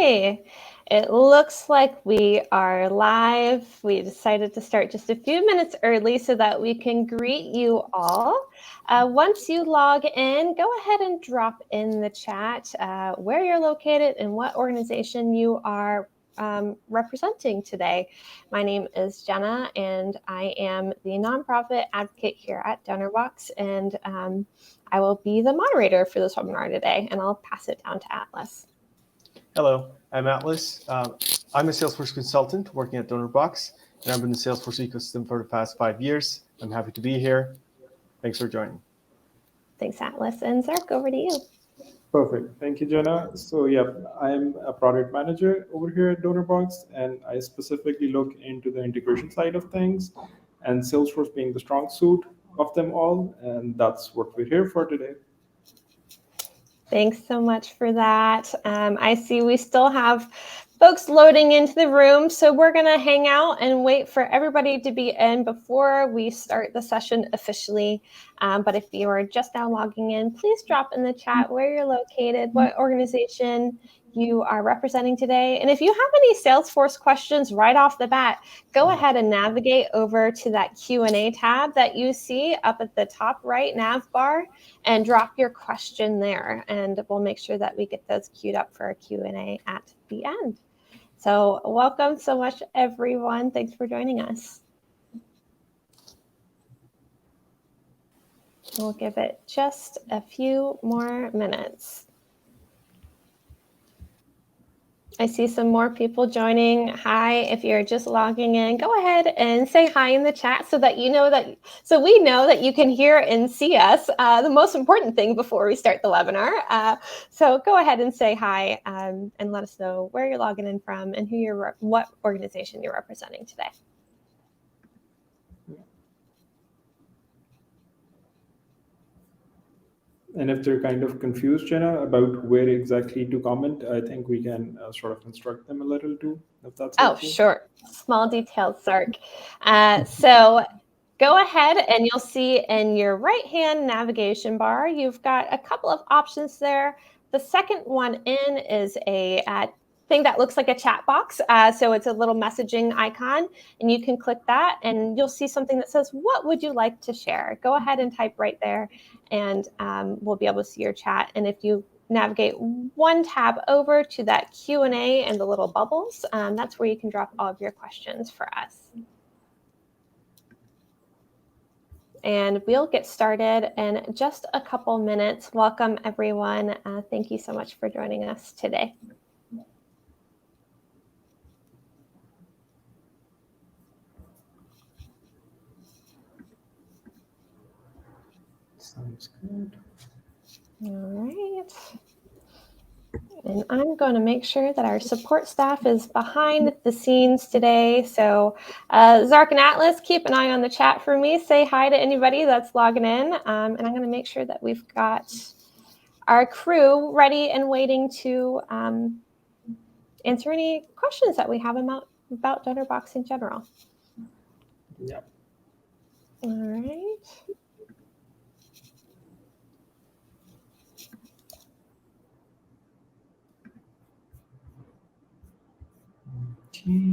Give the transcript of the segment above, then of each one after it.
Okay, it looks like we are live. We decided to start just a few minutes early so that we can greet you all. Once you log in, go ahead and drop in the chat where you're located and what organization you are representing today. My name is Jenna, and I am the nonprofit advocate here at Donorbox, and I will be the moderator for this webinar today, and I'll pass it down to Atlas. Hello, I'm Atlas. I'm a Salesforce consultant working at Donorbox, and I've been in the Salesforce ecosystem for the past 5 years. I'm happy to be here. Thanks for joining. Thanks, Atlas. And Zark, over to you. Perfect. Thank you, Jenna. So, yeah, I'm a product manager over here at Donorbox, and I specifically look into the integration side of things, and Salesforce being the strong suit of them all, and that's what we're here for today. Thanks so much for that. I see we still have folks loading into the room, so we're going to hang out and wait for everybody to be in before we start the session officially. But if you are just now logging in, please drop in the chat where you're located, what organization you are representing today. And if you have any Salesforce questions right off the bat, go ahead and navigate over to that Q&A tab that you see up at the top right nav bar and drop your question there. And we'll make sure that we get those queued up for a Q&A at the end. So welcome so much, everyone. Thanks for joining us. We'll give it just a few more minutes. I see some more people joining. Hi, if you're just logging in, go ahead and say hi in the chat so that we know that you can hear and see us. The most important thing before we start the webinar. So go ahead and say hi and let us know where you're logging in from and what organization you're representing today. And if they're kind of confused, Jenna, about where exactly to comment, I think we can sort of instruct them a little too, if that's helpful. Sure. Small details, Sark. So go ahead and you'll see in your right-hand navigation bar, you've got a couple of options there. The second one in is a thing that looks like a chat box. So it's a little messaging icon, and you can click that, and you'll see something that says, what would you like to share? Go ahead and type right there, and we'll be able to see your chat. And if you navigate one tab over to that Q&A and the little bubbles, that's where you can drop all of your questions for us. And we'll get started in just a couple minutes. Welcome, everyone. Thank you so much for joining us today. Sounds good. All right. And I'm going to make sure that our support staff is behind the scenes today. So Zark and Atlas, keep an eye on the chat for me. Say hi to anybody that's logging in. And I'm going to make sure that we've got our crew ready and waiting to answer any questions that we have about Donorbox in general. Yeah. All right.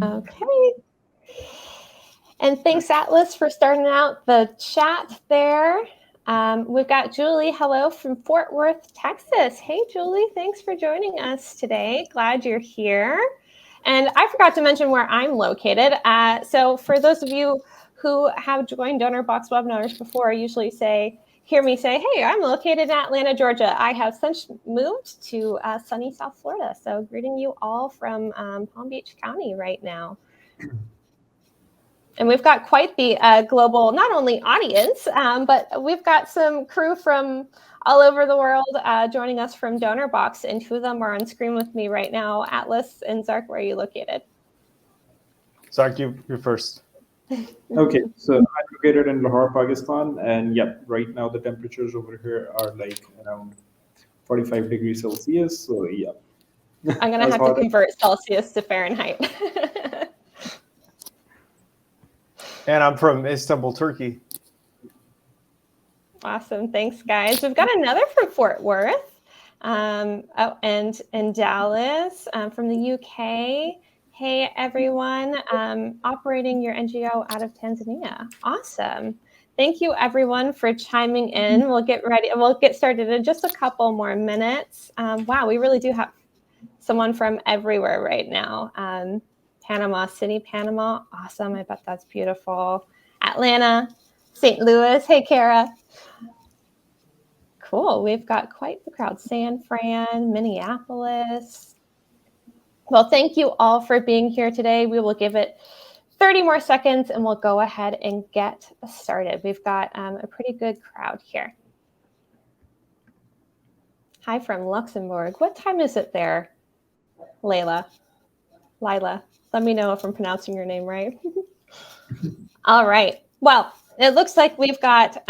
Okay. And thanks, Atlas, for starting out the chat there. We've got Julie, hello, from Fort Worth, Texas. Hey, Julie, thanks for joining us today. Glad you're here. And I forgot to mention where I'm located. So for those of you who have joined Donorbox webinars before, I usually hear me say, hey, I'm located in Atlanta, Georgia. I have since moved to sunny South Florida. So greeting you all from Palm Beach County right now. And we've got quite the global, not only audience, but we've got some crew from all over the world joining us from Donorbox, and two of them are on screen with me right now. Atlas and Zark, where are you located? Zark, you're first. Okay, so I'm located in Lahore, Pakistan, and yep, right now the temperatures over here are like around 45 degrees Celsius, so yeah. I'm going to have to convert Celsius to Fahrenheit. And I'm from Istanbul, Turkey. Awesome. Thanks, guys. We've got another from Fort Worth. Oh, and Dallas from the UK. Hey, everyone, operating your NGO out of Tanzania. Awesome. Thank you, everyone, for chiming in. We'll get ready. We'll get started in just a couple more minutes. Wow, we really do have someone from everywhere right now. Panama City, Panama. Awesome. I bet that's beautiful. Atlanta, St. Louis. Hey, Kara. Cool. We've got quite the crowd. San Fran, Minneapolis. Well, thank you all for being here today. We will give it 30 more seconds and we'll go ahead and get started. We've got a pretty good crowd here. Hi from Luxembourg. What time is it there, Lila? Let me know if I'm pronouncing your name right. All right. Well, it looks like we've got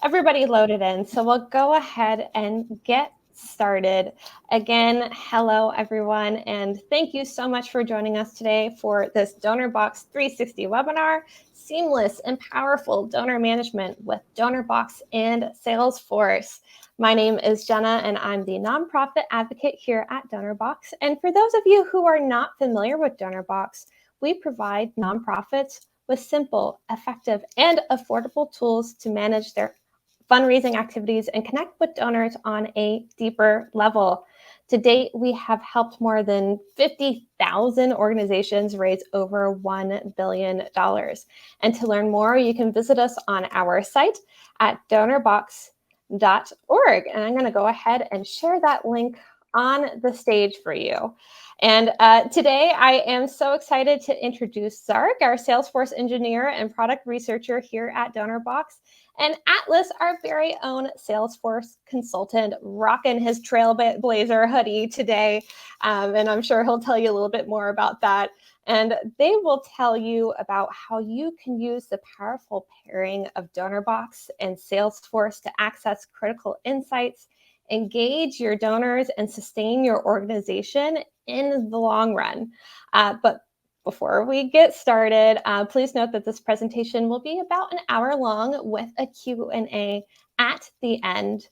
everybody loaded in. So we'll go ahead and get started. Again, hello, everyone. And thank you so much for joining us today for this Donorbox 360 webinar, Seamless and Powerful Donor Management with Donorbox and Salesforce. My name is Jenna, and I'm the nonprofit advocate here at Donorbox. And for those of you who are not familiar with Donorbox, we provide nonprofits with simple, effective, and affordable tools to manage their fundraising activities and connect with donors on a deeper level. To date, we have helped more than 50,000 organizations raise over $1 billion. And to learn more, you can visit us on our site at donorbox.org. And I'm going to go ahead and share that link on the stage for you. And today I am so excited to introduce Zark, our Salesforce engineer and product researcher here at Donorbox, and Atlas, our very own Salesforce consultant, rocking his Trailblazer hoodie today. And I'm sure he'll tell you a little bit more about that. And they will tell you about how you can use the powerful pairing of Donorbox and Salesforce to access critical insights, engage your donors, and sustain your organization in the long run. But before we get started, please note that this presentation will be about an hour long with a Q&A at the end.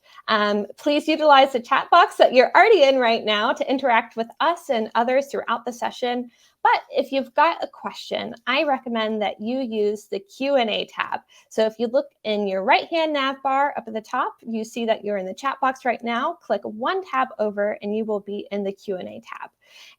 Please utilize the chat box that you're already in right now to interact with us and others throughout the session. But if you've got a question, I recommend that you use the Q&A tab. So if you look in your right-hand nav bar up at the top, you see that you're in the chat box right now. Click one tab over and you will be in the Q&A tab.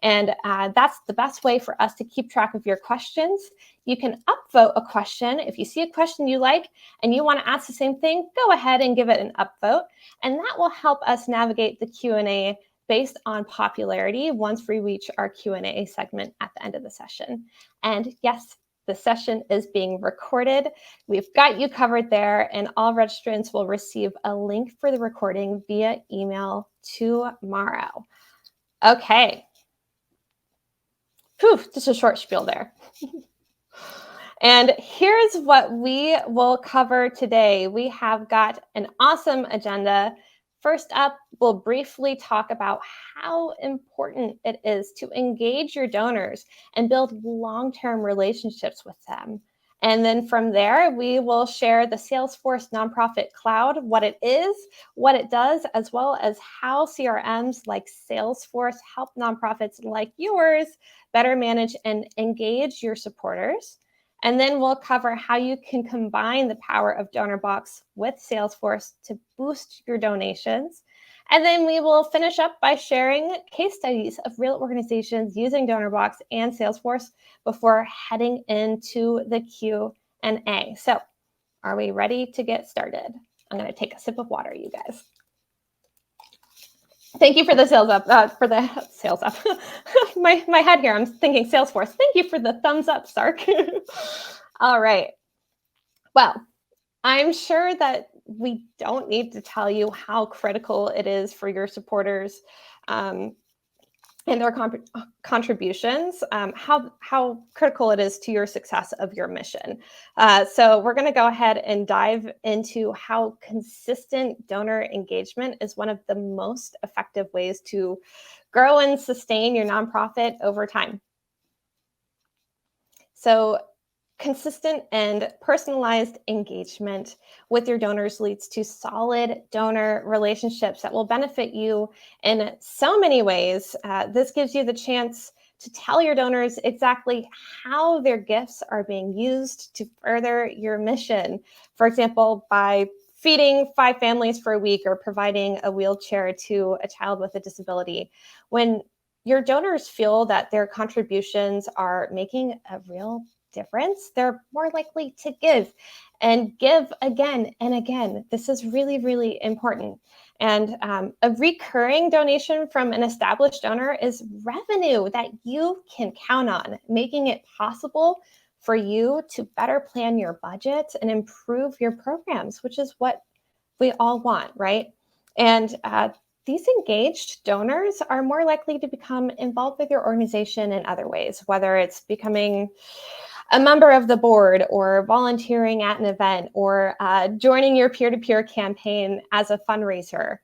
And that's the best way for us to keep track of your questions. You can upvote a question. If you see a question you like and you want to ask the same thing, go ahead and give it an upvote. And that will help us navigate the Q&A based on popularity once we reach our Q&A segment at the end of the session. And yes, the session is being recorded. We've got you covered there, and all registrants will receive a link for the recording via email tomorrow. Okay. Poof, just a short spiel there. And here's what we will cover today. We have got an awesome agenda. First up, we'll briefly talk about how important it is to engage your donors and build long-term relationships with them. And then from there, we will share the Salesforce Nonprofit Cloud, what it is, what it does, as well as how CRMs like Salesforce help nonprofits like yours better manage and engage your supporters. And then we'll cover how you can combine the power of Donorbox with Salesforce to boost your donations. And then we will finish up by sharing case studies of real organizations using Donorbox and Salesforce before heading into the Q&A. So are we ready to get started? I'm going to take a sip of water, you guys. Thank you for the sales up, my head here, I'm thinking Salesforce. Thank you for the thumbs up, Sark. All right. Well, I'm sure that we don't need to tell you how critical it is for your supporters and their contributions, how critical it is to your success of your mission. So we're going to go ahead and dive into how consistent donor engagement is one of the most effective ways to grow and sustain your nonprofit over time. So Consistent and personalized engagement with your donors leads to solid donor relationships that will benefit you in so many ways. This gives you the chance to tell your donors exactly how their gifts are being used to further your mission. For example, by feeding 5 families for a week or providing a wheelchair to a child with a disability. When your donors feel that their contributions are making a real difference, they're more likely to give and give again and again. This is really, really important. And a recurring donation from an established donor is revenue that you can count on, making it possible for you to better plan your budget and improve your programs, which is what we all want, right? And these engaged donors are more likely to become involved with your organization in other ways, whether it's becoming a member of the board or volunteering at an event or joining your peer-to-peer campaign as a fundraiser.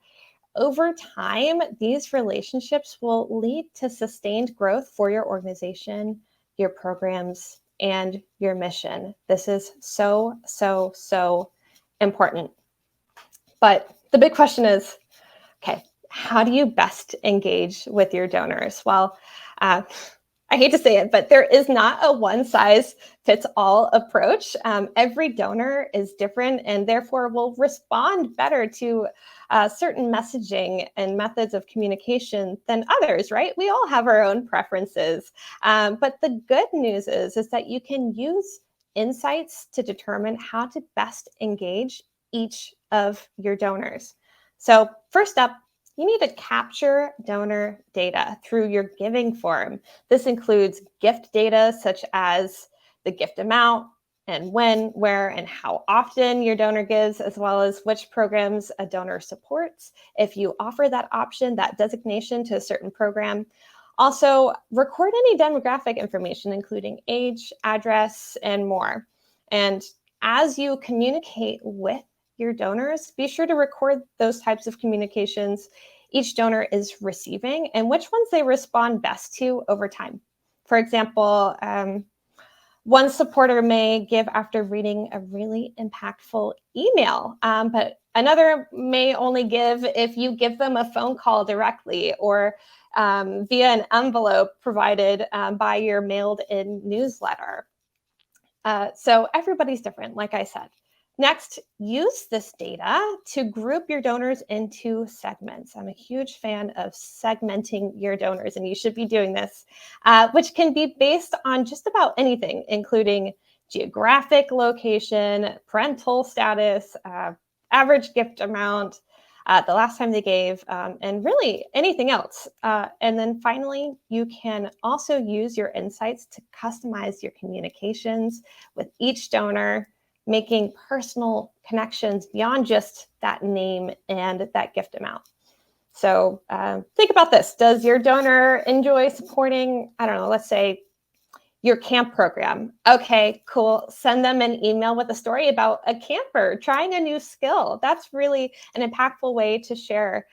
Over time, these relationships will lead to sustained growth for your organization, your programs, and your mission. This is so, so, so important. But the big question is, okay, how do you best engage with your donors? Well, I hate to say it, but there is not a one-size-fits-all approach. Every donor is different and therefore will respond better to certain messaging and methods of communication than others, right? We all have our own preferences. But the good news is that you can use insights to determine how to best engage each of your donors. So first up, you need to capture donor data through your giving form. This includes gift data such as the gift amount and when, where, and how often your donor gives, as well as which programs a donor supports, if you offer that option, that designation to a certain program. Also, record any demographic information, including age, address, and more. And as you communicate with your donors, be sure to record those types of communications each donor is receiving and which ones they respond best to over time. For example, one supporter may give after reading a really impactful email, but another may only give if you give them a phone call directly or via an envelope provided by your mailed-in newsletter. So everybody's different, like I said. Next, use this data to group your donors into segments. I'm a huge fan of segmenting your donors, and you should be doing this, which can be based on just about anything, including geographic location, parental status, average gift amount, the last time they gave, and really anything else. And then finally, you can also use your insights to customize your communications with each donor, making personal connections beyond just that name and that gift amount. So think about this. Does your donor enjoy supporting, I don't know, let's say your camp program? Okay, cool. Send them an email with a story about a camper trying a new skill. That's really an impactful way to share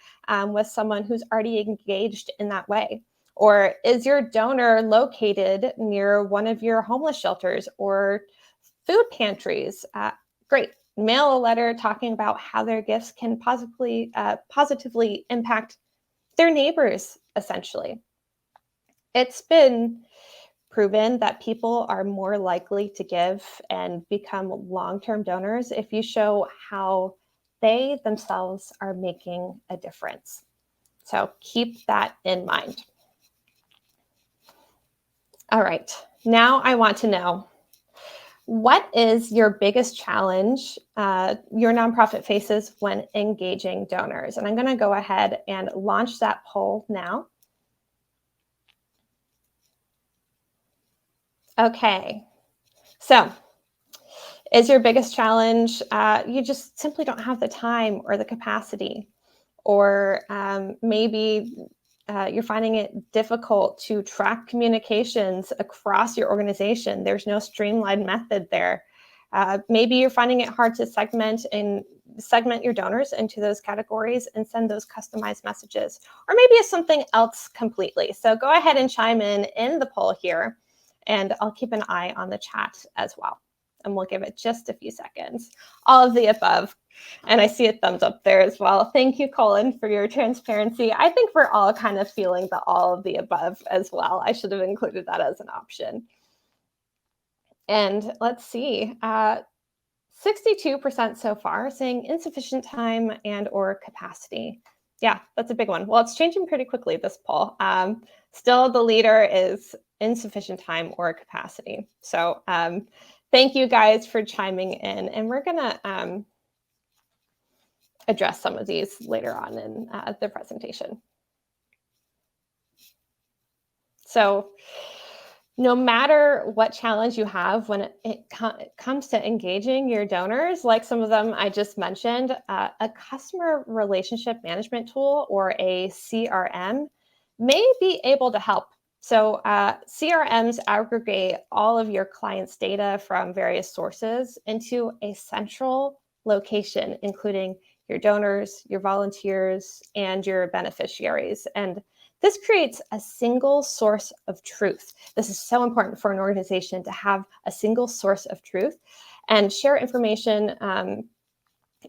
with someone who's already engaged in that way. Or is your donor located near one of your homeless shelters or food pantries? Great. Mail a letter talking about how their gifts can positively impact their neighbors, essentially. It's been proven that people are more likely to give and become long-term donors if you show how they themselves are making a difference. So keep that in mind. All right, now I want to know, what is your biggest challenge your nonprofit faces when engaging donors? And I'm going to go ahead and launch that poll now. Okay, so is your biggest challenge you just simply don't have the time or the capacity, or maybe you're finding it difficult to track communications across your organization. There's no streamlined method there. Maybe you're finding it hard to segment your donors into those categories and send those customized messages. Or maybe it's something else completely. So go ahead and chime in the poll here And I'll keep an eye on the chat as well. And we'll give it just a few seconds. All of the above. And I see a thumbs up there as well. Thank you, Colin, for your transparency. I think we're all kind of feeling the all of the above as well. I should have included that as an option. And let's see, 62% so far saying insufficient time and or capacity. Yeah, that's a big one. Well, it's changing pretty quickly, this poll. Still, the leader is insufficient time or capacity. So thank you guys for chiming in. And we're going to address some of these later on in the presentation. So no matter what challenge you have when it comes to engaging your donors, like some of them I just mentioned, a customer relationship management tool or a CRM may be able to help. So CRMs aggregate all of your clients' data from various sources into a central location, including your donors, your volunteers, and your beneficiaries. And this creates a single source of truth. This is so important for an organization to have a single source of truth and share information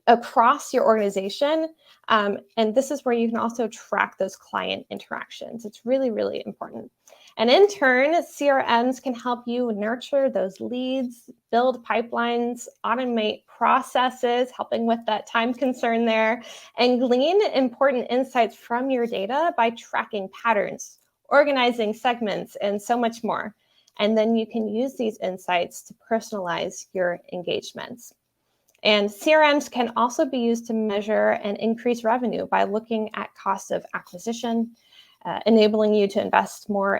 across your organization. And this is where you can also track those client interactions. It's really, really important. And in turn, CRMs can help you nurture those leads, build pipelines, automate processes, helping with that time concern there, and glean important insights from your data by tracking patterns, organizing segments, and so much more. And then you can use these insights to personalize your engagements. And CRMs can also be used to measure and increase revenue by looking at cost of acquisition, enabling you to invest more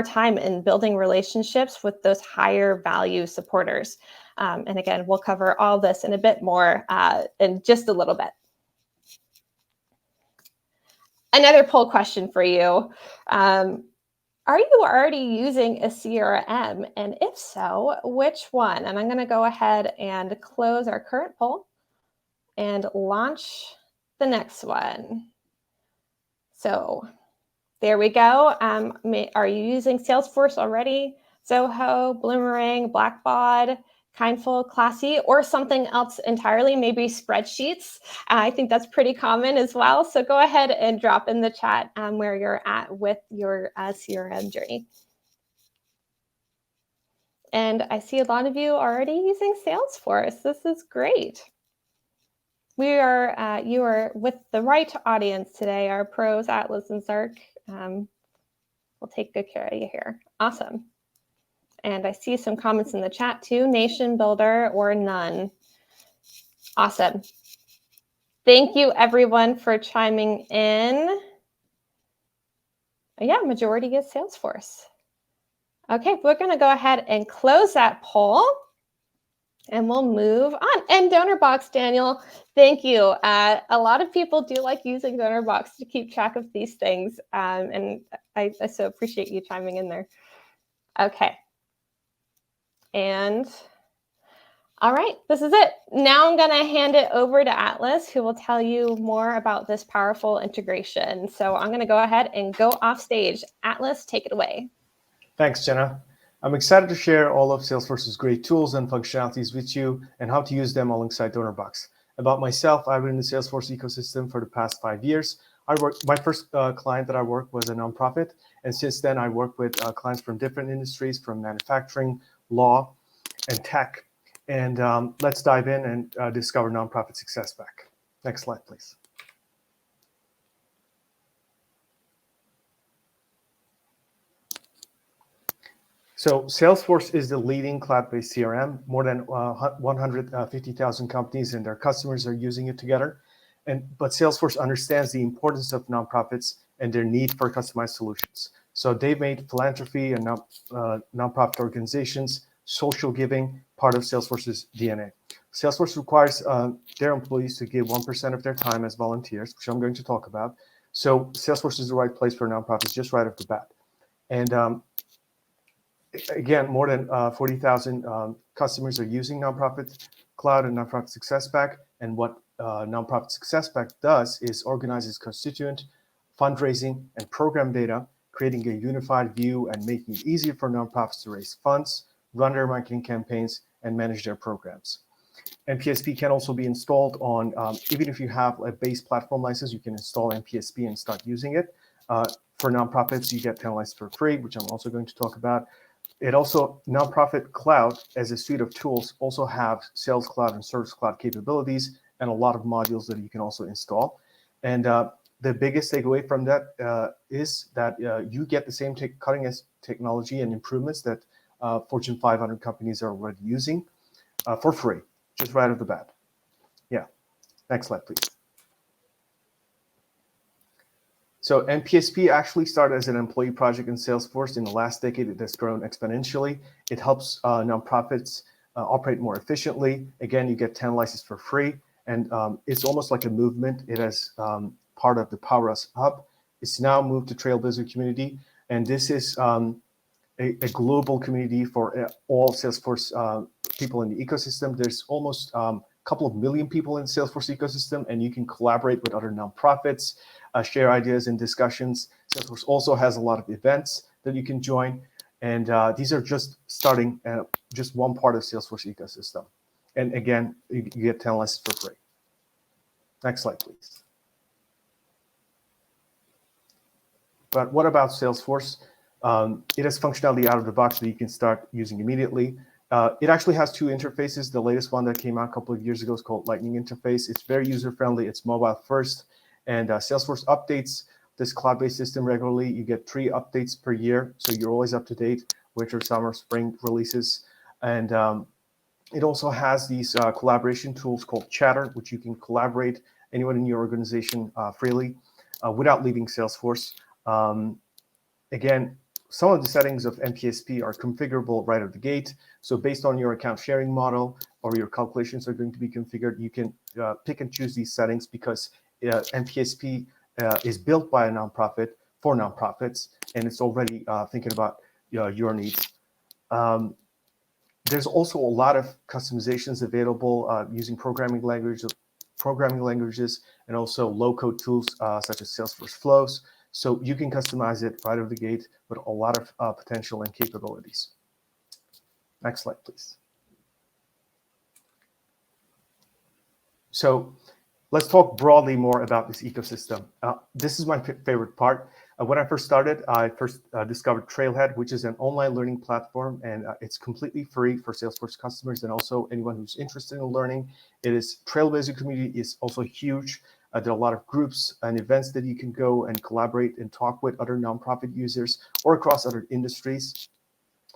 time in building relationships with those higher value supporters. And again, we'll cover all this in a bit more in just a little bit. Another poll question for you. Are you already using a CRM? And if so, which one? And I'm going to go ahead and close our current poll and launch the next one. So there we go. Are you using Salesforce already? Zoho, Bloomerang, Blackbaud, Kindful, Classy, or something else entirely, maybe spreadsheets. I think that's pretty common as well. So go ahead and drop in the chat where you're at with your CRM journey. And I see a lot of you already using Salesforce. This is great. You are with the right audience today. Our pros, Atlas and Zark, will take good care of you here. Awesome. And I see some comments in the chat too. Nation Builder or none. Awesome. Thank you everyone for chiming in. Yeah, majority is Salesforce. Okay, we're going to go ahead and close that poll. And we'll move on. And Donorbox, Daniel, thank you. A lot of people do like using Donorbox to keep track of these things. And I so appreciate you chiming in there. Okay. And all right, this is it. Now I'm going to hand it over to Atlas, who will tell you more about this powerful integration. So I'm going to go ahead and go off stage. Atlas, take it away. Thanks, Jenna. I'm excited to share all of Salesforce's great tools and functionalities with you and how to use them alongside Donorbox. About myself, I've been in the Salesforce ecosystem for the past 5 years. My first client that I worked was a nonprofit, and since then I worked with clients from different industries, from manufacturing, law, and tech. And let's dive in and discover nonprofit success back. Next slide, please. So Salesforce is the leading cloud-based CRM. More than 150,000 companies and their customers are using it together. But Salesforce understands the importance of nonprofits and their need for customized solutions. So they've made philanthropy and nonprofit organizations, social giving, part of Salesforce's DNA. Salesforce requires their employees to give 1% of their time as volunteers, which I'm going to talk about. So Salesforce is the right place for nonprofits just right off the bat. And again, more than 40,000 customers are using Nonprofit Cloud and Nonprofit SuccessBack. And what Nonprofit SuccessBack does is organizes constituent, fundraising, and program data creating a unified view and making it easier for nonprofits to raise funds, run their marketing campaigns, and manage their programs. NPSP can also be installed on, even if you have a base platform license, you can install NPSP and start using it. For nonprofits, you get 10 licenses for free, which I'm also going to talk about. It also, Nonprofit Cloud as a suite of tools also have Sales Cloud and Service Cloud capabilities and a lot of modules that you can also install. And the biggest takeaway from that is that you get the same cutting-edge technology and improvements that Fortune 500 companies are already using for free, just right off the bat. Yeah, next slide, please. So NPSP actually started as an employee project in Salesforce. In the last decade, it has grown exponentially. It helps nonprofits operate more efficiently. Again, you get 10 licenses for free, and it's almost like a movement. It has part of the Power Us Hub. It's now moved to Trailblazer community, and this is a global community for all Salesforce people in the ecosystem. There's almost a couple of million people in the Salesforce ecosystem, and you can collaborate with other nonprofits, share ideas and discussions. Salesforce also has a lot of events that you can join, and these are just starting just one part of Salesforce ecosystem. And again, you get 10 licenses for free. Next slide, please. But what about Salesforce? It has functionality out of the box that you can start using immediately. It actually has two interfaces. The latest one that came out a couple of years ago is called Lightning Interface. It's very user-friendly. It's mobile first. And Salesforce updates this cloud-based system regularly. You get 3 updates per year, so you're always up to date, winter, summer, spring releases. And it also has these collaboration tools called Chatter, which you can collaborate anyone in your organization freely without leaving Salesforce. Again, some of the settings of NPSP are configurable right out of the gate. So based on your account sharing model or your calculations are going to be configured, you can pick and choose these settings because NPSP is built by a nonprofit for nonprofits, and it's already thinking about your needs. There's also a lot of customizations available using programming languages and also low-code tools such as Salesforce Flows. So you can customize it right out of the gate with a lot of potential and capabilities. Next slide, please. So let's talk broadly more about this ecosystem. This is my favorite part. When I first started, I discovered Trailhead, which is an online learning platform, and it's completely free for Salesforce customers and also anyone who's interested in learning. Trailblazer community is also huge. There are a lot of groups and events that you can go and collaborate and talk with other nonprofit users or across other industries.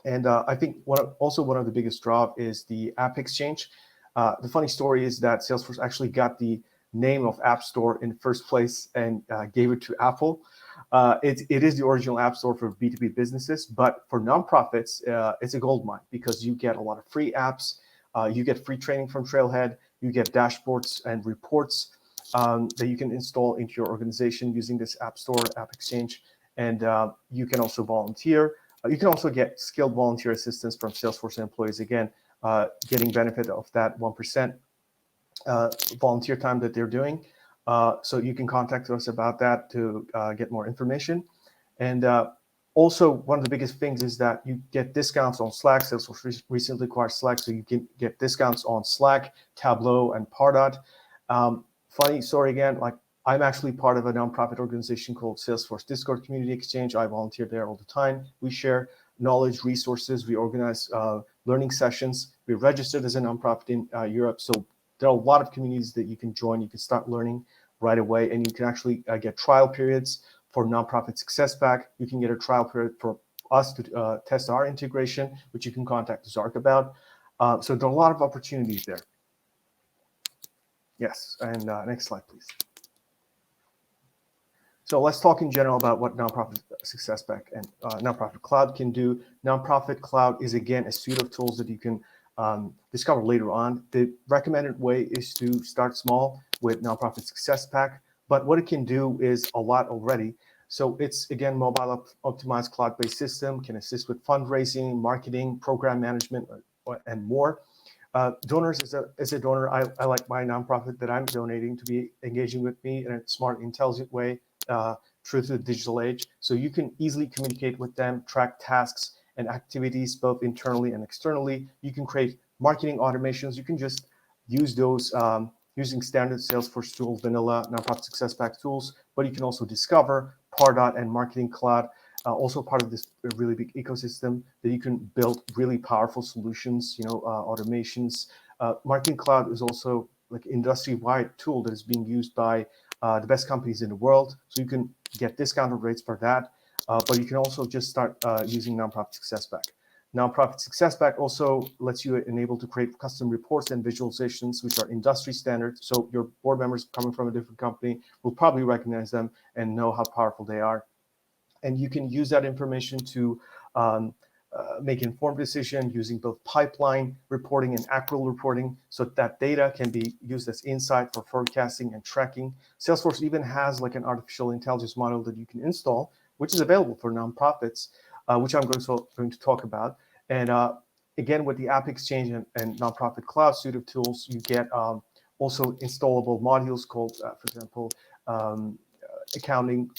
And I think one of the biggest draws is the App Exchange. The funny story is that Salesforce actually got the name of App Store in the first place and gave it to Apple. It is the original App Store for B2B businesses, but for nonprofits, it's a goldmine because you get a lot of free apps. You get free training from Trailhead. You get dashboards and reports that you can install into your organization using this App Store, App Exchange, and you can also volunteer. You can also get skilled volunteer assistance from Salesforce employees, again, getting benefit of that 1% volunteer time that they're doing. So you can contact us about that to get more information. And also, one of the biggest things is that you get discounts on Slack. Salesforce recently acquired Slack, so you can get discounts on Slack, Tableau, and Pardot. Funny story again, like I'm actually part of a nonprofit organization called Salesforce Discord Community Exchange. I volunteer there all the time. We share knowledge, resources. We organize learning sessions. We're registered as a nonprofit in Europe. So there are a lot of communities that you can join. You can start learning right away, and you can actually get trial periods for Nonprofit Success Pack. You can get a trial period for us to test our integration, which you can contact Zark about. So there are a lot of opportunities there. Yes, and next slide, please. So let's talk in general about what Nonprofit Success Pack and Nonprofit Cloud can do. Nonprofit Cloud is, again, a suite of tools that you can discover later on. The recommended way is to start small with Nonprofit Success Pack, but what it can do is a lot already. So it's, again, mobile optimized cloud-based system, can assist with fundraising, marketing, program management, and more. Donors, as a donor, I like my nonprofit that I'm donating to be engaging with me in a smart, intelligent way, through the digital age. So you can easily communicate with them, track tasks and activities both internally and externally. You can create marketing automations. You can just use those using standard Salesforce tools, vanilla nonprofit success pack tools, but you can also discover Pardot and Marketing Cloud, also part of this really big ecosystem that you can build really powerful solutions, automations. Marketing Cloud is also like industry-wide tool that is being used by the best companies in the world. So you can get discounted rates for that, but you can also just start using Nonprofit Success Pack. Nonprofit Success Pack also lets you enable to create custom reports and visualizations, which are industry standard. So your board members coming from a different company will probably recognize them and know how powerful they are. And you can use that information to make informed decision using both pipeline reporting and accrual reporting, so that data can be used as insight for forecasting and tracking. Salesforce even has like an artificial intelligence model that you can install, which is available for nonprofits, which I'm going to talk about. And again, with the App Exchange and Nonprofit Cloud suite of tools, you get also installable modules called, for example, accounting.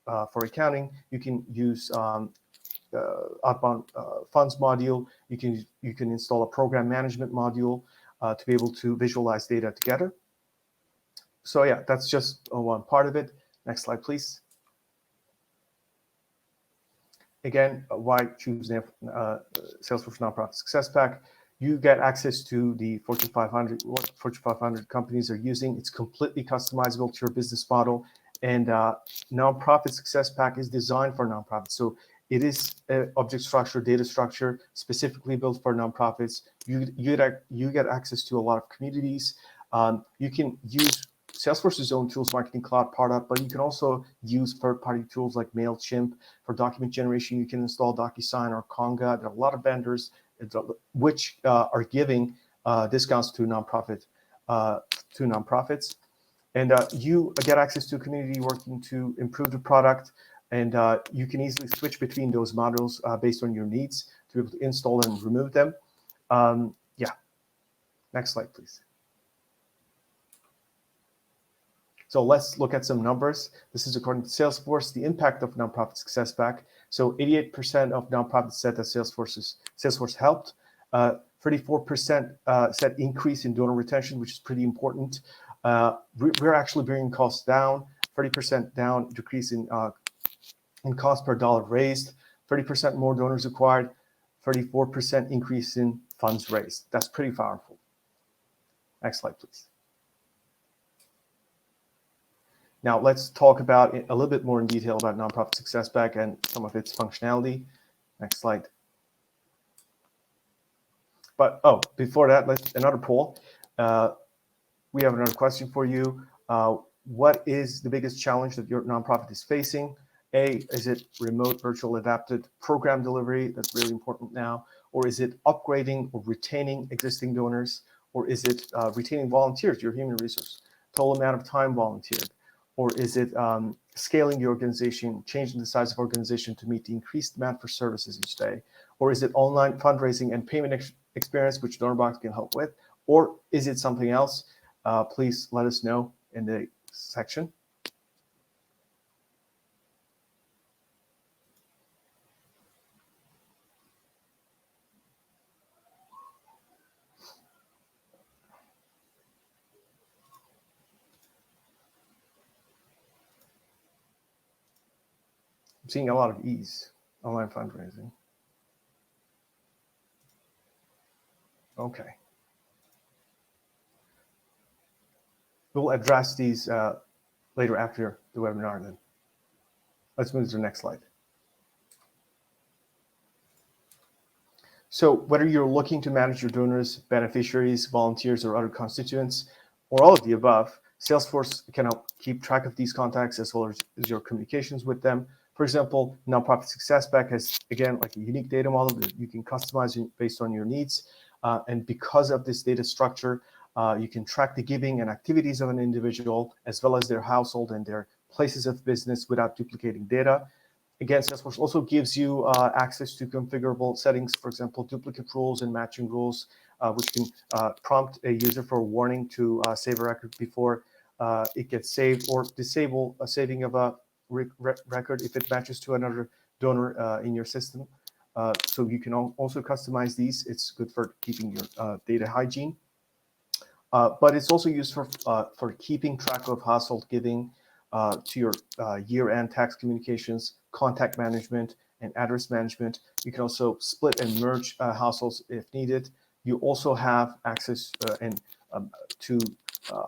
For accounting, you can use outbound funds module. You can install a program management module to be able to visualize data together. So yeah, that's just one part of it. Next slide, please. Again, why choose Salesforce Nonprofit Success Pack? You get access to the Fortune 500, what Fortune 500 companies are using. It's completely customizable to your business model. And Nonprofit Success Pack is designed for nonprofits. So it is an object structure, data structure, specifically built for nonprofits. You get access to a lot of communities. You can use Salesforce's own tools, Marketing Cloud, Pardot, but you can also use third-party tools like MailChimp. For document generation, you can install DocuSign or Conga. There are a lot of vendors which are giving discounts to nonprofits. And you get access to a community working to improve the product, and you can easily switch between those models based on your needs to be able to install and remove them. Yeah, next slide, please. So let's look at some numbers. This is according to Salesforce, the impact of Nonprofit Success Pack. So 88% of nonprofits said that Salesforce helped. 34% said increase in donor retention, which is pretty important. We're actually bringing costs down, 30% down, decrease in cost per dollar raised, 30% more donors acquired, 34% increase in funds raised. That's pretty powerful. Next slide, please. Now let's talk about a little bit more in detail about Nonprofit Success Pack and some of its functionality. Next slide. But before that, another poll. We have another question for you. What is the biggest challenge that your nonprofit is facing? A, is it remote virtual adapted program delivery? That's really important now. Or is it upgrading or retaining existing donors? Or is it retaining volunteers, your human resource, total amount of time volunteered? Or is it scaling the organization, changing the size of organization to meet the increased demand for services each day? Or is it online fundraising and payment experience, which Donorbox can help with? Or is it something else? Please let us know in the section. I'm seeing a lot of ease, online fundraising. Okay. We'll address these later after the webinar then. Let's move to the next slide. So whether you're looking to manage your donors, beneficiaries, volunteers, or other constituents, or all of the above, Salesforce can help keep track of these contacts as well as your communications with them. For example, Nonprofit Success Pack has, again, like a unique data model that you can customize based on your needs. And because of this data structure, you can track the giving and activities of an individual, as well as their household and their places of business without duplicating data. Again, Salesforce also gives you access to configurable settings, for example, duplicate rules and matching rules, which can prompt a user for a warning to save a record before it gets saved, or disable a saving of a record if it matches to another donor in your system. So you can also customize these. It's good for keeping your data hygiene. But it's also used for keeping track of household giving to your year-end tax communications, contact management, and address management. You can also split and merge households if needed. You also have access to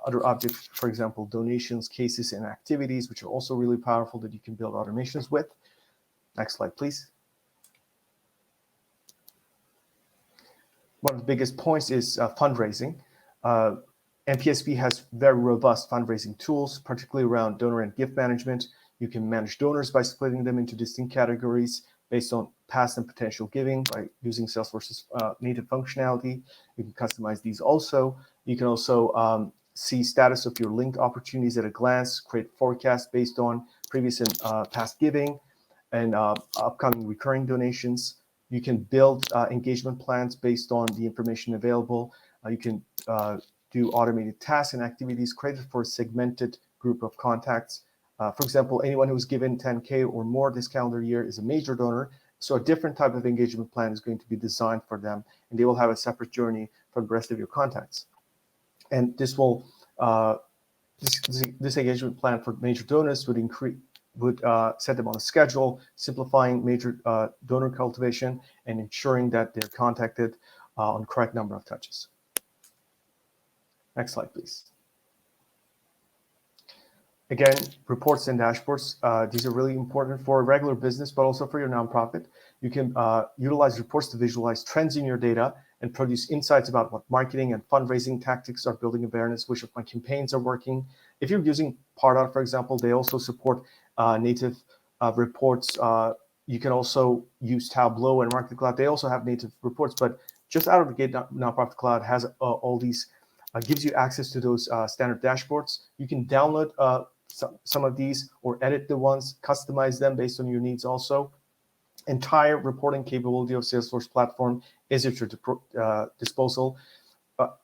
other objects, for example, donations, cases, and activities, which are also really powerful that you can build automations with. Next slide, please. One of the biggest points is fundraising. NPSP has very robust fundraising tools, particularly around donor and gift management. You can manage donors by splitting them into distinct categories based on past and potential giving by using Salesforce's native functionality. You can customize these also. You can also see status of your link opportunities at a glance, create forecasts based on previous and past giving, and upcoming recurring donations. You can build engagement plans based on the information available. You can do automated tasks and activities created for a segmented group of contacts. For example, anyone who's given 10K or more this calendar year is a major donor. So a different type of engagement plan is going to be designed for them, and they will have a separate journey from the rest of your contacts. And this will this engagement plan for major donors would set them on a schedule, simplifying major donor cultivation and ensuring that they're contacted on the correct number of touches. Next slide, please. Again, reports and dashboards. These are really important for a regular business, but also for your nonprofit. You can utilize reports to visualize trends in your data and produce insights about what marketing and fundraising tactics are building awareness, which of my campaigns are working. If you're using Pardot, for example, they also support native reports. You can also use Tableau and Marketing Cloud. They also have native reports, but just out of the gate, Nonprofit Cloud has all these, gives you access to those standard dashboards. You can download some of these or edit the ones, customize them based on your needs also. Entire reporting capability of Salesforce platform is at your disposal.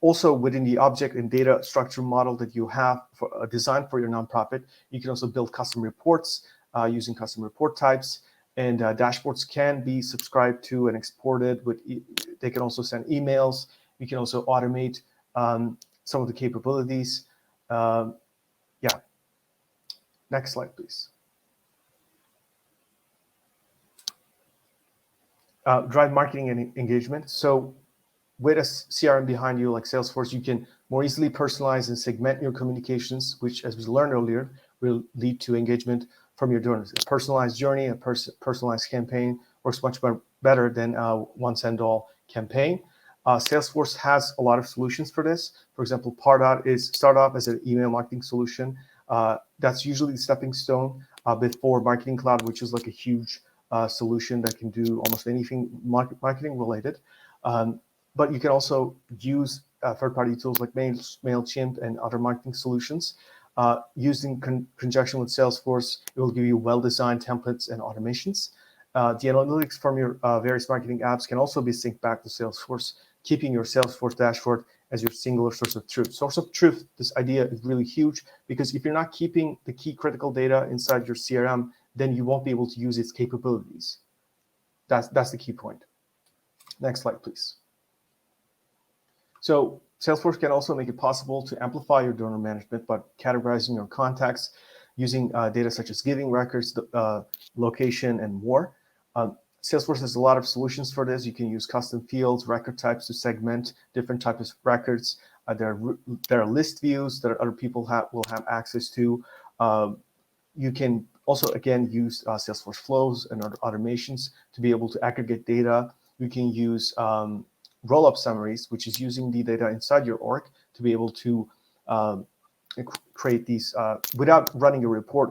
Also within the object and data structure model that you have designed for your nonprofit, you can also build custom reports using custom report types, and dashboards can be subscribed to and exported. They can also send emails. You can also automate some of the capabilities. Yeah. Next slide, please. Drive marketing and engagement. So with a CRM behind you like Salesforce, you can more easily personalize and segment your communications, which, as we learned earlier, will lead to engagement from your donors. A personalized journey, a personalized campaign works much better than a one-and-all campaign. Salesforce has a lot of solutions for this. For example, Pardot start off as an email marketing solution. That's usually the stepping stone before Marketing Cloud, which is like a huge solution that can do almost anything marketing related. But you can also use third-party tools like MailChimp and other marketing solutions. Used in conjunction with Salesforce, it will give you well-designed templates and automations. The analytics from your various marketing apps can also be synced back to Salesforce, keeping your Salesforce dashboard as your singular source of truth. Source of truth, this idea is really huge, because if you're not keeping the key critical data inside your CRM, then you won't be able to use its capabilities. That's the key point. Next slide, please. So Salesforce can also make it possible to amplify your donor management by categorizing your contacts using data such as giving records, location, and more. Salesforce has a lot of solutions for this. You can use custom fields, record types to segment different types of records. There are list views that other people will have access to. You can also, again, use Salesforce flows and other automations to be able to aggregate data. You can use roll-up summaries, which is using the data inside your org to be able to create these without running a report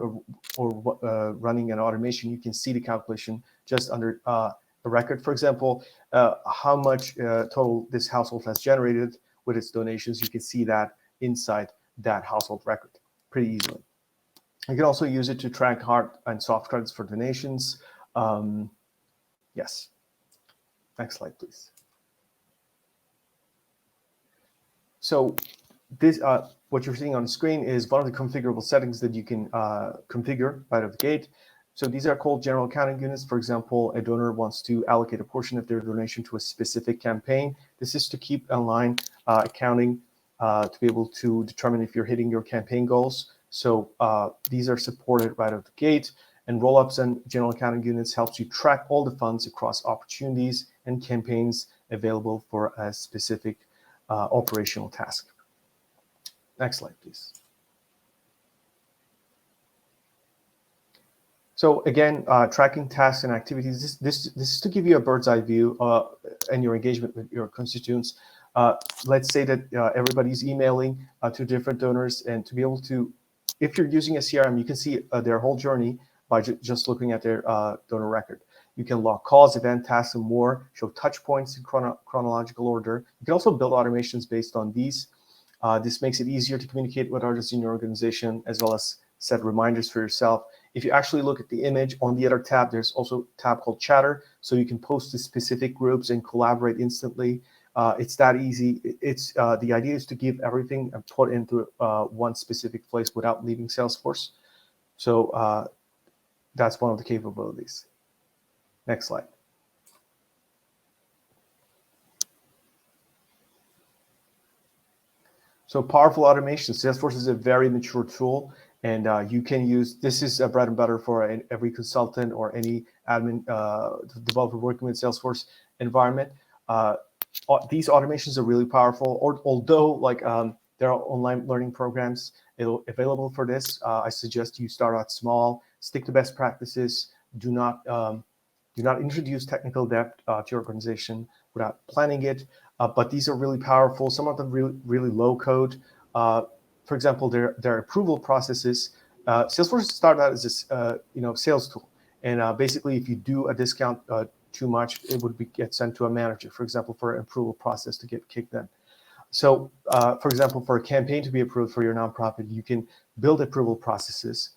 or running an automation. You can see the calculation just under a record. For example, how much total this household has generated with its donations. You can see that inside that household record pretty easily. You can also use it to track hard and soft credits for donations. Yes. Next slide, please. So this what you're seeing on the screen is one of the configurable settings that you can configure right out of the gate. So these are called general accounting units. For example, a donor wants to allocate a portion of their donation to a specific campaign. This is to keep online accounting to be able to determine if you're hitting your campaign goals. So these are supported right out of the gate. And roll-ups and general accounting units helps you track all the funds across opportunities and campaigns available for a specific operational task. Next slide, please. So again, tracking tasks and activities. This is to give you a bird's eye view and your engagement with your constituents. Let's say that everybody's emailing to different donors, and to be able to, if you're using a CRM, you can see their whole journey by just looking at their donor record. You can log calls, event tasks, and more, show touch points in chronological order. You can also build automations based on these. This makes it easier to communicate with others in your organization, as well as set reminders for yourself. If you actually look at the image on the other tab, there's also a tab called Chatter, so you can post to specific groups and collaborate instantly. It's that easy. It's the idea is to give everything and put into one specific place without leaving Salesforce. So that's one of the capabilities. Next slide. So powerful automation. Salesforce is a very mature tool, and you can use, this is a bread and butter for every consultant or any admin developer working with Salesforce environment. These automations are really powerful, although like there are online learning programs available for this. I suggest you start out small, stick to best practices, do not introduce technical debt to your organization without planning it. But these are really powerful. Some of them really low code. For example, their approval processes. Salesforce started out as this sales tool, and basically, if you do a discount too much, it would get sent to a manager, for example, for an approval process to get kicked in. So, for example, for a campaign to be approved for your nonprofit, you can build approval processes.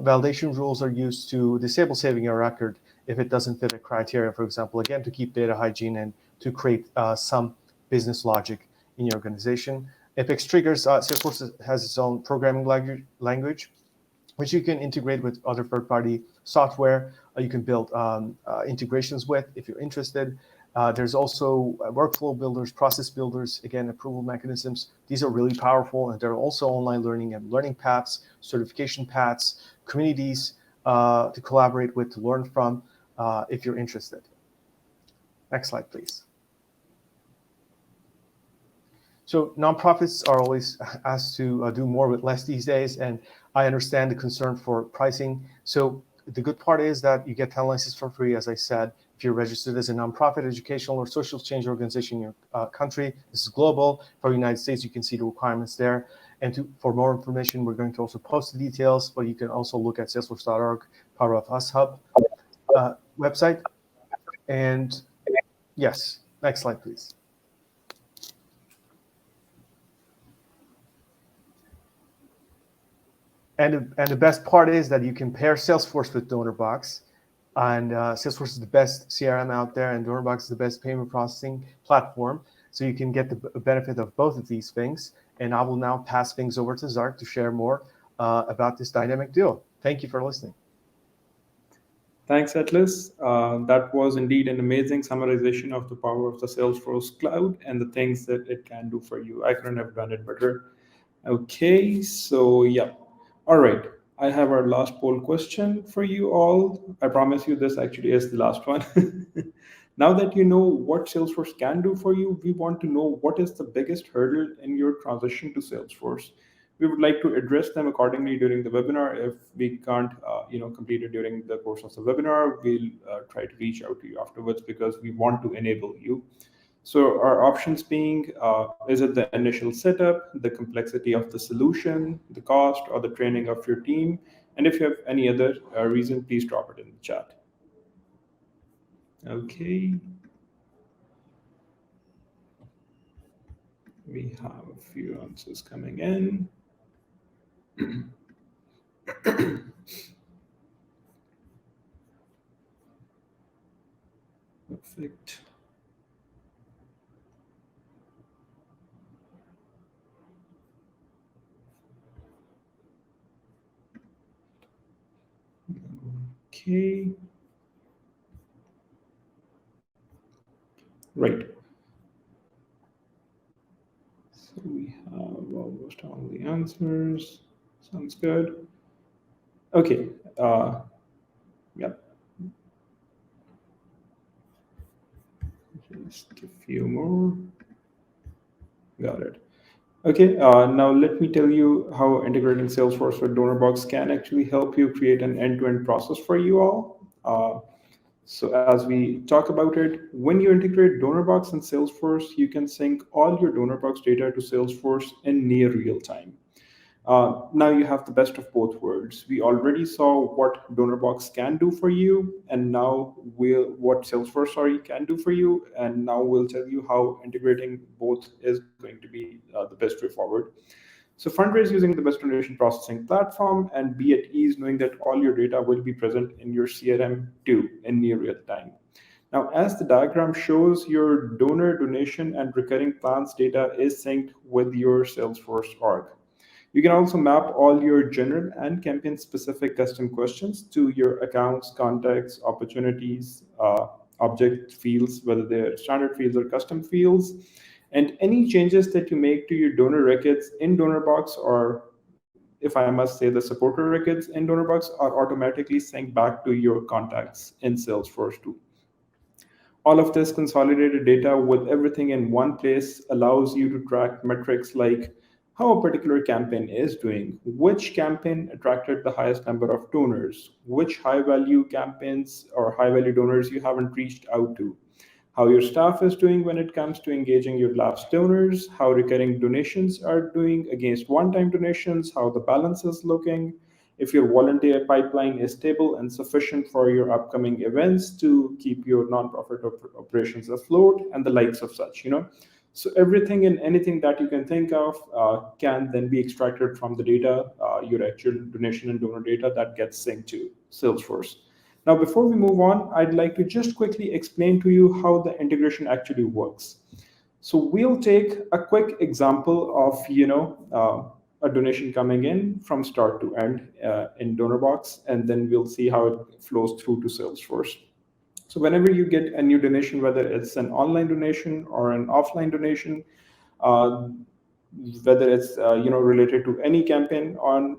Validation rules are used to disable saving a record if it doesn't fit a criteria, for example, again, to keep data hygiene and to create some business logic in your organization. Apex triggers, Salesforce has its own programming language, which you can integrate with other third-party software. You can build integrations with if you're interested. There's also workflow builders, process builders, again, approval mechanisms. These are really powerful, and there are also online learning and learning paths, certification paths, communities to collaborate with, to learn from if you're interested. Next slide, please. So nonprofits are always asked to do more with less these days, and I understand the concern for pricing. So the good part is that you get 10 licenses for free, as I said, if you're registered as a nonprofit, educational, or social change organization in your country. This is global. For the United States, you can see the requirements there. And for more information, we're going to also post the details, but you can also look at salesforce.org, Power of Us Hub website. And yes, next slide, please. And the best part is that you can pair Salesforce with Donorbox. And Salesforce is the best CRM out there, and Donorbox is the best payment processing platform. So you can get the benefit of both of these things. And I will now pass things over to Zark to share more about this dynamic duo. Thank you for listening. Thanks, Atlas. That was indeed an amazing summarization of the power of the Salesforce cloud and the things that it can do for you. I couldn't have done it better. Okay, so yeah. All right. I have our last poll question for you all. I promise you this actually is the last one. Now that you know what Salesforce can do for you, we want to know what is the biggest hurdle in your transition to Salesforce. We would like to address them accordingly during the webinar. If we can't, complete it during the course of the webinar, we'll try to reach out to you afterwards because we want to enable you. So our options being, is it the initial setup, the complexity of the solution, the cost, or the training of your team? And if you have any other reason, please drop it in the chat. Okay. We have a few answers coming in. Perfect. Okay. Right. So we have almost all the answers. Sounds good. Okay. Yep. Just a few more. Got it. Okay, now let me tell you how integrating Salesforce with Donorbox can actually help you create an end-to-end process for you all. So as we talk about it, when you integrate Donorbox and Salesforce, you can sync all your Donorbox data to Salesforce in near real time. Now you have the best of both worlds. We already saw what Donorbox can do for you, and now what Salesforce can do for you, and now we'll tell you how integrating both is going to be the best way forward. So fundraise using the best donation processing platform and be at ease knowing that all your data will be present in your CRM too in near real time. Now, as the diagram shows, your donor, donation, and recurring plans data is synced with your Salesforce org. You can also map all your general and campaign specific custom questions to your accounts, contacts, opportunities, object fields, whether they're standard fields or custom fields. And any changes that you make to your donor records in Donorbox, or if I must say, the supporter records in Donorbox, are automatically synced back to your contacts in Salesforce too. All of this consolidated data with everything in one place allows you to track metrics like how a particular campaign is doing, which campaign attracted the highest number of donors, which high value campaigns or high value donors you haven't reached out to, how your staff is doing when it comes to engaging your lapsed donors, how recurring donations are doing against one-time donations, how the balance is looking, if your volunteer pipeline is stable and sufficient for your upcoming events to keep your nonprofit operations afloat, and the likes of such, So everything and anything that you can think of can then be extracted from the data, your actual donation and donor data that gets synced to Salesforce. Now, before we move on, I'd like to just quickly explain to you how the integration actually works. So we'll take a quick example of, a donation coming in from start to end in Donorbox, and then we'll see how it flows through to Salesforce. So whenever you get a new donation, whether it's an online donation or an offline donation, uh, whether it's related to any campaign on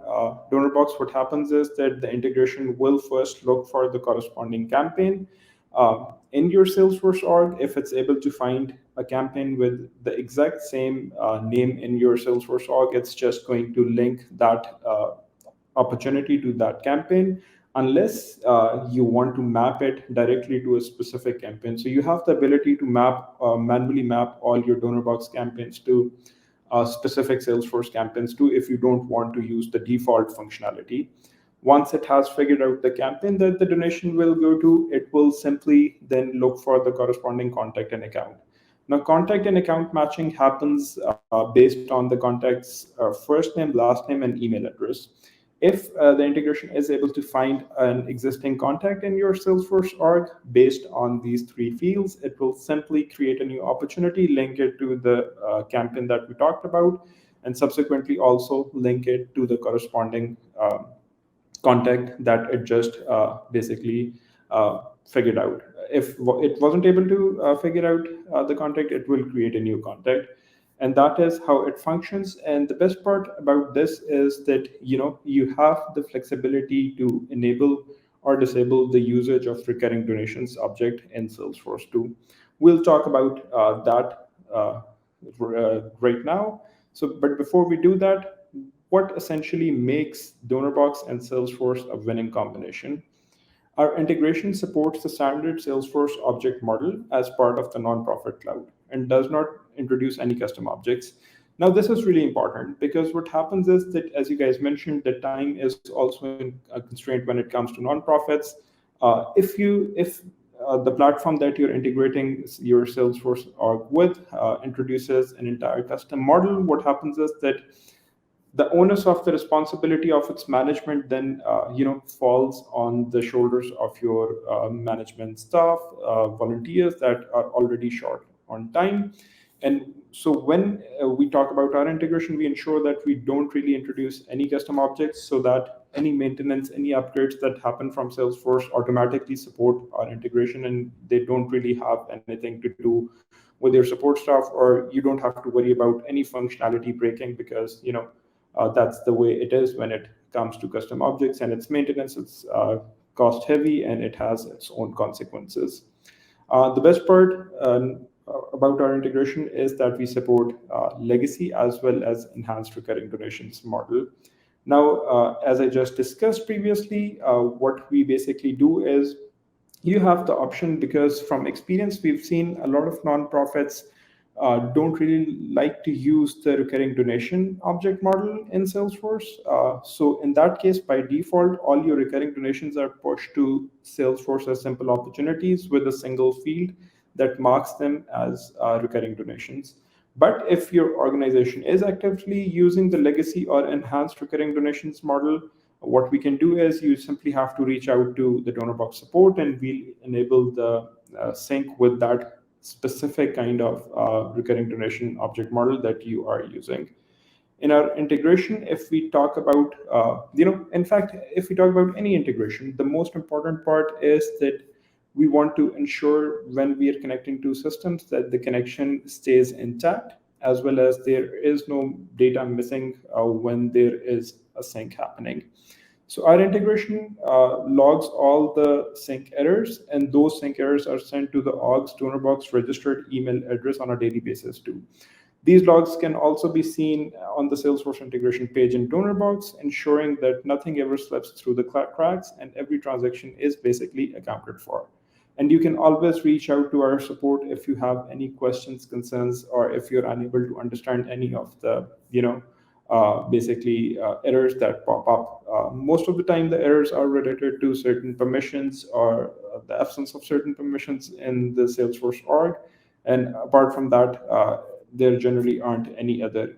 Donorbox, what happens is that the integration will first look for the corresponding campaign in your Salesforce org. If it's able to find a campaign with the exact same name in your Salesforce org, it's just going to link that opportunity to that campaign, unless you want to map it directly to a specific campaign. So you have the ability to manually map all your Donorbox campaigns to specific Salesforce campaigns too, if you don't want to use the default functionality. Once it has figured out the campaign that the donation will go to, it will simply then look for the corresponding contact and account. Now, contact and account matching happens based on the contact's first name, last name, and email address. If the integration is able to find an existing contact in your Salesforce org based on these three fields, it will simply create a new opportunity, link it to the campaign that we talked about, and subsequently also link it to the corresponding contact that it just basically figured out. If it wasn't able to figure out the contact, it will create a new contact. And that is how it functions. And the best part about this is that you have the flexibility to enable or disable the usage of recurring donations object in Salesforce too. We'll talk about that right now. But before we do that, what essentially makes Donorbox and Salesforce a winning combination? Our integration supports the standard Salesforce object model as part of the nonprofit cloud and does not introduce any custom objects. Now, this is really important because what happens is that, as you guys mentioned, that time is also a constraint when it comes to nonprofits. If the platform that you're integrating your Salesforce org with introduces an entire custom model, what happens is that the onus of the responsibility of its management then falls on the shoulders of your management staff, volunteers that are already short on time. And so when we talk about our integration, we ensure that we don't really introduce any custom objects so that any maintenance, any upgrades that happen from Salesforce automatically support our integration, and they don't really have anything to do with your support stuff, or you don't have to worry about any functionality breaking, because that's the way it is when it comes to custom objects and its maintenance. It's cost heavy and it has its own consequences. The best part about our integration is that we support legacy as well as enhanced recurring donations model. Now, as I just discussed previously, what we basically do is you have the option, because from experience, we've seen a lot of nonprofits don't really like to use the recurring donation object model in Salesforce. So in that case, by default, all your recurring donations are pushed to Salesforce as simple opportunities with a single field that marks them as recurring donations. But if your organization is actively using the legacy or enhanced recurring donations model, what we can do is you simply have to reach out to the Donorbox support, and we'll enable the sync with that specific kind of recurring donation object model that you are using. In our integration, if we talk about, in fact, if we talk about any integration, the most important part is that we want to ensure when we are connecting two systems that the connection stays intact, as well as there is no data missing when there is a sync happening. So our integration logs all the sync errors, and those sync errors are sent to the org's Donorbox registered email address on a daily basis too. These logs can also be seen on the Salesforce integration page in Donorbox, ensuring that nothing ever slips through the cracks and every transaction is basically accounted for. And you can always reach out to our support if you have any questions, concerns, or if you're unable to understand any of the, errors that pop up. Most of the time, the errors are related to certain permissions or the absence of certain permissions in the Salesforce org. And apart from that, there generally aren't any other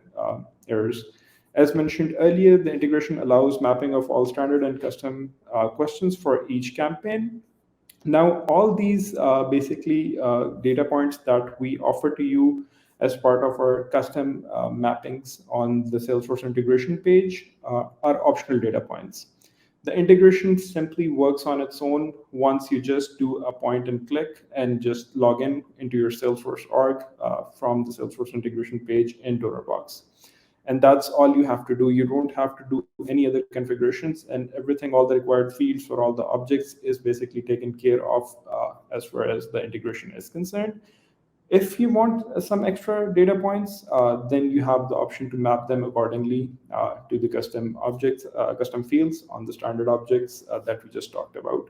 errors. As mentioned earlier, the integration allows mapping of all standard and custom questions for each campaign. Now, all these data points that we offer to you as part of our custom mappings on the Salesforce integration page are optional data points. The integration simply works on its own once you just do a point and click and just log in into your Salesforce org from the Salesforce integration page in Donorbox. And that's all you have to do. You don't have to do any other configurations, and everything, all the required fields for all the objects is basically taken care of as far as the integration is concerned. If you want some extra data points, then you have the option to map them accordingly to the custom objects, custom fields on the standard objects that we just talked about.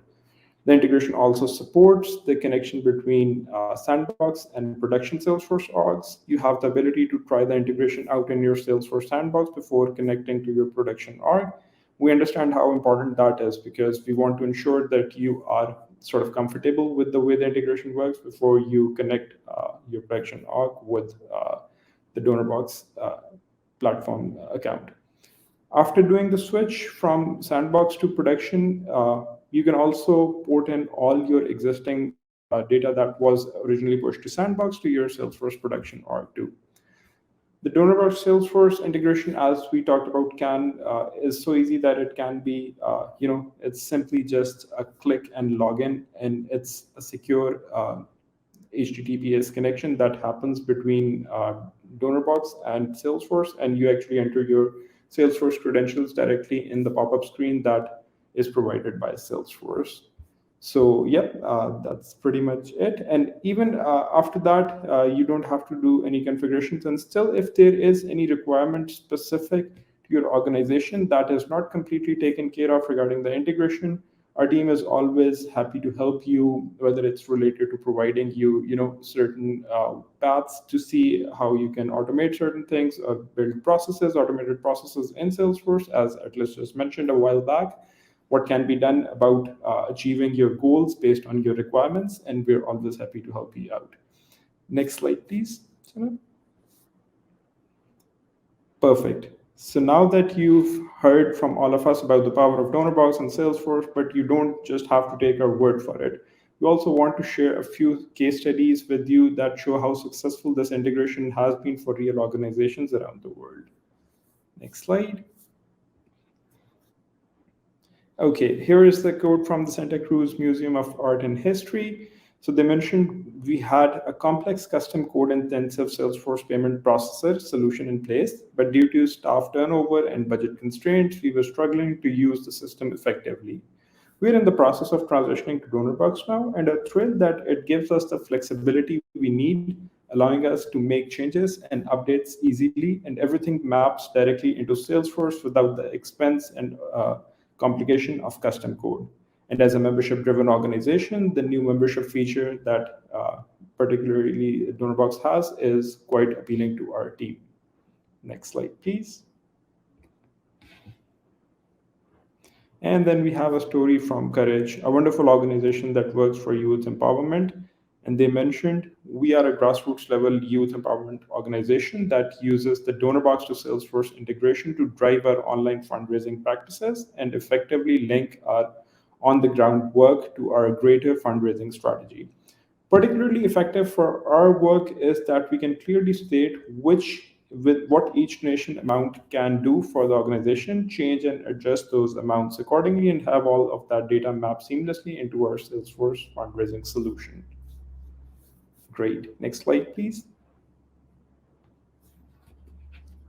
The integration also supports the connection between Sandbox and production Salesforce orgs. You have the ability to try the integration out in your Salesforce Sandbox before connecting to your production org. We understand how important that is, because we want to ensure that you are sort of comfortable with the way the integration works before you connect your production org with the Donorbox platform account. After doing the switch from Sandbox to production, you can also port in all your existing data that was originally pushed to Sandbox to your Salesforce production org too. The Donorbox Salesforce integration, as we talked about, is so easy that it can be, it's simply just a click and login, and it's a secure HTTPS connection that happens between Donorbox and Salesforce, and you actually enter your Salesforce credentials directly in the pop-up screen that is provided by Salesforce. So that's pretty much it. And even after that, you don't have to do any configurations. And still, if there is any requirement specific to your organization that is not completely taken care of regarding the integration, our team is always happy to help you, whether it's related to providing you, certain paths to see how you can automate certain things or build processes, automated processes in Salesforce, as Atlas just mentioned a while back. What can be done about achieving your goals based on your requirements, and we're always happy to help you out. Next slide, please. Perfect. So now that you've heard from all of us about the power of Donorbox and Salesforce, but you don't just have to take our word for it. We also want to share a few case studies with you that show how successful this integration has been for real organizations around the world. Next slide. Okay, here is the quote from the Santa Cruz Museum of Art and History. So they mentioned we had a complex custom code intensive Salesforce payment processor solution in place, but due to staff turnover and budget constraints, we were struggling to use the system effectively. We're in the process of transitioning to Donorbox now and are thrilled that it gives us the flexibility we need, allowing us to make changes and updates easily, and everything maps directly into Salesforce without the expense and complication of custom code. And as a membership driven organization, the new membership feature that particularly Donorbox has is quite appealing to our team. Next slide, please. And then we have a story from Courage, a wonderful organization that works for youth empowerment. And they mentioned we are a grassroots level youth empowerment organization that uses the Donorbox to Salesforce integration to drive our online fundraising practices and effectively link our on the ground work to our greater fundraising strategy. Particularly effective for our work is that we can clearly state which with what each donation amount can do for the organization, change and adjust those amounts accordingly, and have all of that data mapped seamlessly into our Salesforce fundraising solution. Great. Next slide, please.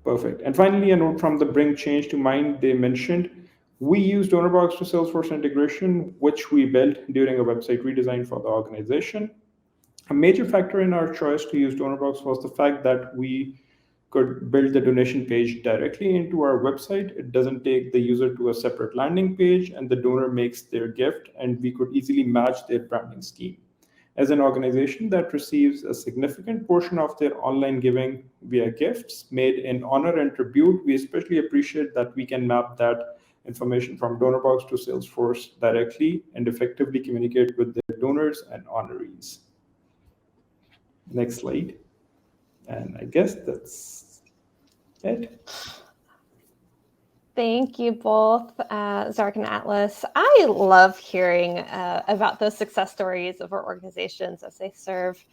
Perfect. And finally, a note from the Bring Change to Mind. They mentioned we use Donorbox to Salesforce integration, which we built during a website redesign for the organization. A major factor in our choice to use Donorbox was the fact that we could build the donation page directly into our website. It doesn't take the user to a separate landing page, and the donor makes their gift, and we could easily match their branding scheme. As an organization that receives a significant portion of their online giving via gifts made in honor and tribute, we especially appreciate that we can map that information from Donorbox to Salesforce directly and effectively communicate with their donors and honorees. Next slide. And I guess that's it. Thank you both, Zark and Atlas. I love hearing about those success stories of our organizations as they serve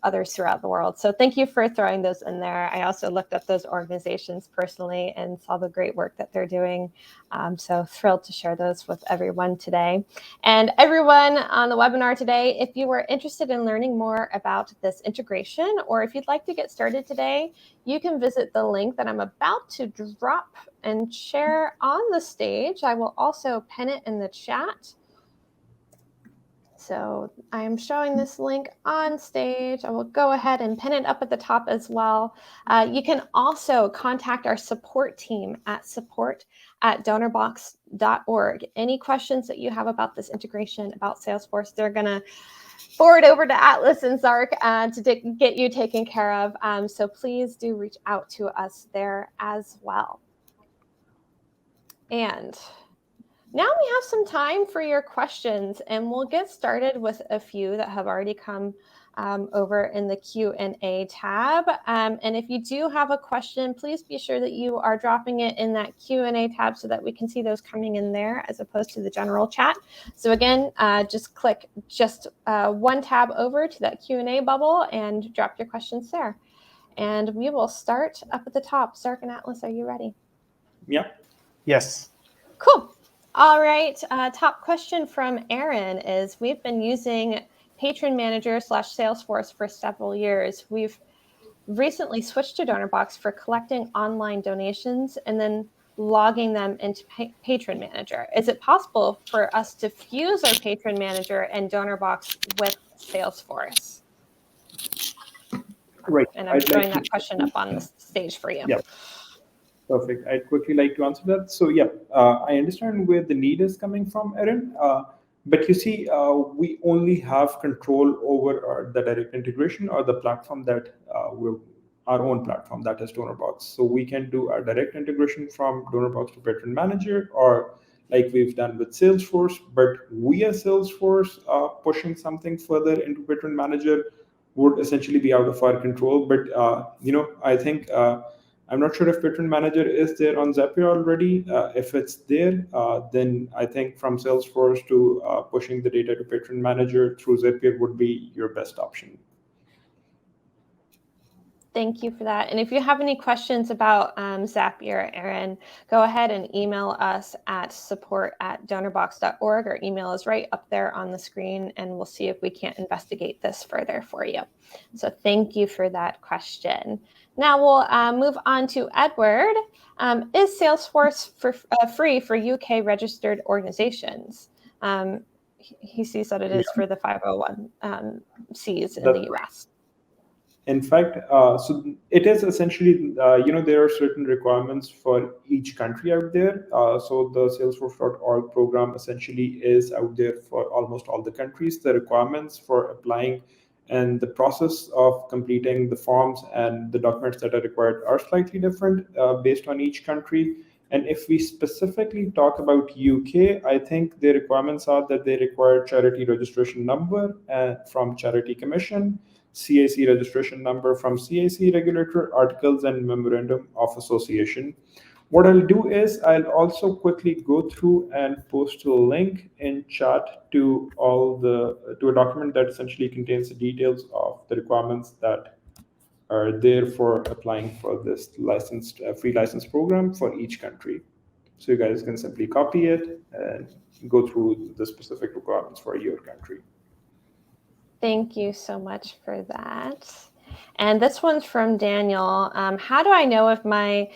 others throughout the world. So thank you for throwing those in there. I also looked up those organizations personally and saw the great work that they're doing. So thrilled to share those with everyone today. And everyone on the webinar today, if you were interested in learning more about this integration, or if you'd like to get started today, you can visit the link that I'm about to drop and share on the stage. I will also pin it in the chat. So I am showing this link on stage. I will go ahead and pin it up at the top as well. You can also contact our support team at support@donorbox.org. Any questions that you have about this integration, about Salesforce, they're going to forward over to Atlas and Zark to get you taken care of. So please do reach out to us there as well. And now we have some time for your questions, and we'll get started with a few that have already come over in the Q&A tab. And if you do have a question, please be sure that you are dropping it in that Q&A tab so that we can see those coming in there as opposed to the general chat. So again, just click one tab over to that Q&A bubble and drop your questions there. And we will start up at the top. Zark and Atlas, are you ready? Yeah. Yes. Cool. All right. Top question from Aaron is, we've been using Patron Manager / Salesforce for several years. We've recently switched to Donorbox for collecting online donations and then logging them into Patron Manager. Is it possible for us to fuse our Patron Manager and Donorbox with Salesforce? Right. And I'm throwing that question up on the stage for you. Yeah. Perfect. I'd quickly like to answer that. So yeah, I understand where the need is coming from, Erin. But you see, we only have control over the direct integration or the platform that we're our own platform, that is Donorbox. So we can do our direct integration from Donorbox to Patron Manager, or like we've done with Salesforce. But we as Salesforce pushing something further into Patron Manager would essentially be out of our control. But I think. I'm not sure if Patron Manager is there on Zapier already. If it's there, then I think from Salesforce to pushing the data to Patron Manager through Zapier would be your best option. Thank you for that. And if you have any questions about Zapier, Aaron, go ahead and email us at support@donorbox.org. Our email is right up there on the screen, and we'll see if we can't investigate this further for you. So thank you for that question. Now we'll move on to Edward. Is Salesforce free for UK registered organizations? He sees that it is for the 501Cs in the US. In fact, so it is essentially, there are certain requirements for each country out there. So the Salesforce.org program essentially is out there for almost all the countries. The requirements for applying and the process of completing the forms and the documents that are required are slightly different based on each country. And if we specifically talk about UK, I think the requirements are that they require charity registration number from Charity Commission, CAC registration number from CAC regulator, articles and memorandum of association. What I'll do is I'll also quickly go through and post a link in chat to a document that essentially contains the details of the requirements that are there for applying for this free license program for each country. So you guys can simply copy it and go through the specific requirements for your country. Thank you so much for that. And this one's from Daniel. How do I know if my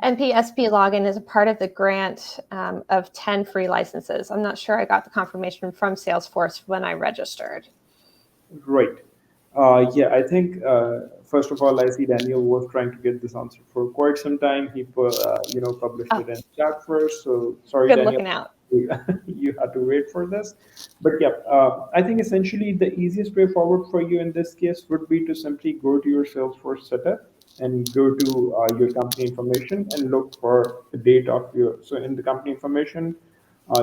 NPSP login is a part of the grant of 10 free licenses? I'm not sure I got the confirmation from Salesforce when I registered. Right. I think, first of all, I see Daniel was trying to get this answer for quite some time. He published it in chat first. So sorry, Good Daniel. Looking out. You had to wait for this. But I think essentially the easiest way forward for you in this case would be to simply go to your Salesforce setup and go to your company information and look for the date of so in the company information,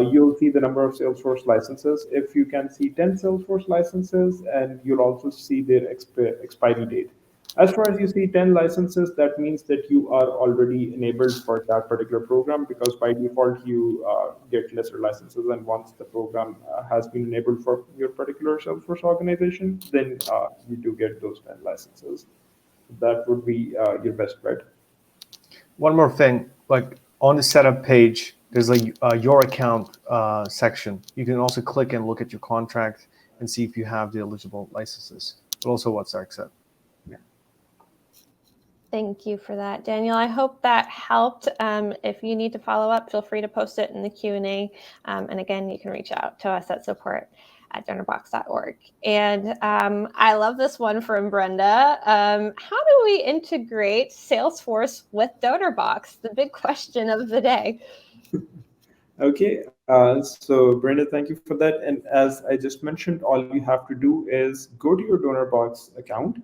you'll see the number of Salesforce licenses. If you can see 10 Salesforce licenses, and you'll also see their expiry date. As far as you see 10 licenses, that means that you are already enabled for that particular program, because by default you get lesser licenses. And once the program has been enabled for your particular Salesforce organization, then you do get those 10 licenses. That would be your best bet. One more thing, like on the setup page, there's a your account section. You can also click and look at your contract and see if you have the eligible licenses, but also what's accept. Thank you for that, Daniel. I hope that helped. If you need to follow up, feel free to post it in the Q&A. And again, you can reach out to us at support@donorbox.org. And I love this one from Brenda. How do we integrate Salesforce with Donorbox? The big question of the day. Okay, so Brenda, thank you for that. And as I just mentioned, all you have to do is go to your Donorbox account.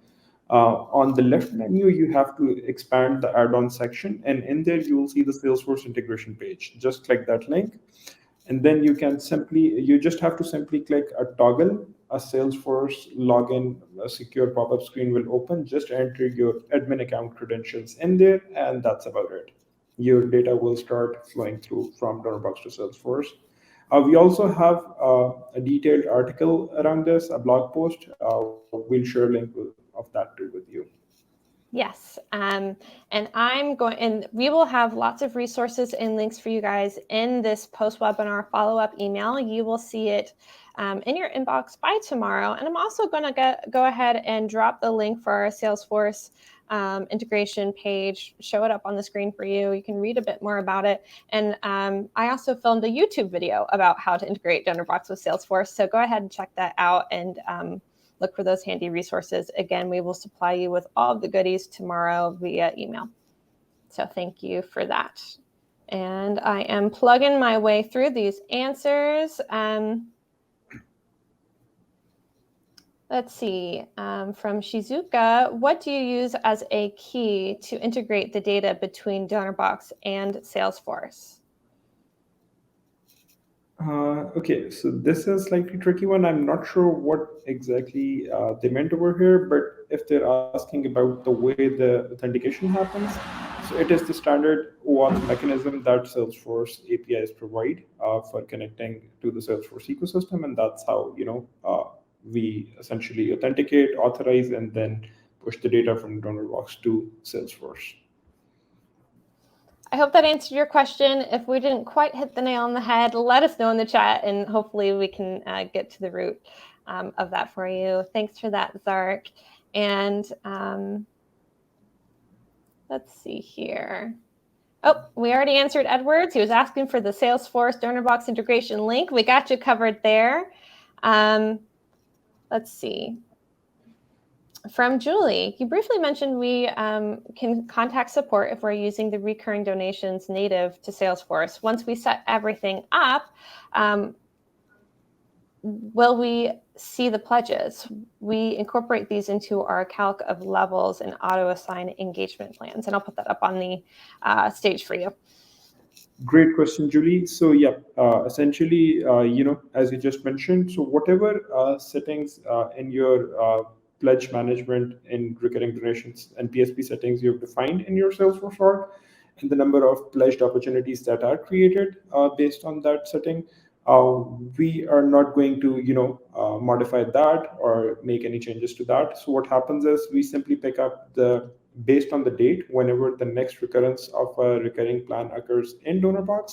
On the left menu, you have to expand the add-on section, and in there you will see the Salesforce integration page. Just click that link, and then you just have to simply click a toggle. A Salesforce login, a secure pop-up screen will open. Just enter your admin account credentials in there, and that's about it. Your data will start flowing through from Donorbox to Salesforce. We also have a detailed article around this, a blog post. We'll share a link of that too with you. Yes, and we will have lots of resources and links for you guys in this post-webinar follow-up email. You will see it in your inbox by tomorrow. And I'm also going to go ahead and drop the link for our Salesforce integration page, show it up on the screen for you. You can read a bit more about it. And I also filmed a YouTube video about how to integrate Donorbox with Salesforce. So go ahead and check that out and look for those handy resources. Again, we will supply you with all of the goodies tomorrow via email. So thank you for that. And I am plugging my way through these answers. Let's see, from Shizuka, what do you use as a key to integrate the data between Donorbox and Salesforce? Okay, so this is a slightly tricky one. I'm not sure what exactly they meant over here, but if they're asking about the way the authentication happens, so it is the standard OAuth mechanism that Salesforce APIs provide for connecting to the Salesforce ecosystem, and that's how we essentially authenticate, authorize, and then push the data from Donorbox to Salesforce. I hope that answered your question. If we didn't quite hit the nail on the head, let us know in the chat, and hopefully we can get to the root of that for you. Thanks for that, Zark. And let's see here. Oh, we already answered Edwards. He was asking for the Salesforce Donorbox integration link. We got you covered there. Let's see. From Julie, you briefly mentioned we can contact support if we're using the recurring donations native to Salesforce. Once we set everything up, will we see the pledges? We incorporate these into our calc of levels and auto-assign engagement plans. And I'll put that up on the stage for you. Great question, Julie. So yeah, essentially, as you just mentioned, so whatever settings in your pledge management in recurring donations and PSP settings you've defined in your Salesforce org, and the number of pledged opportunities that are created based on that setting, we are not going to modify that or make any changes to that. So what happens is we simply pick up based on the date, whenever the next recurrence of a recurring plan occurs in Donorbox,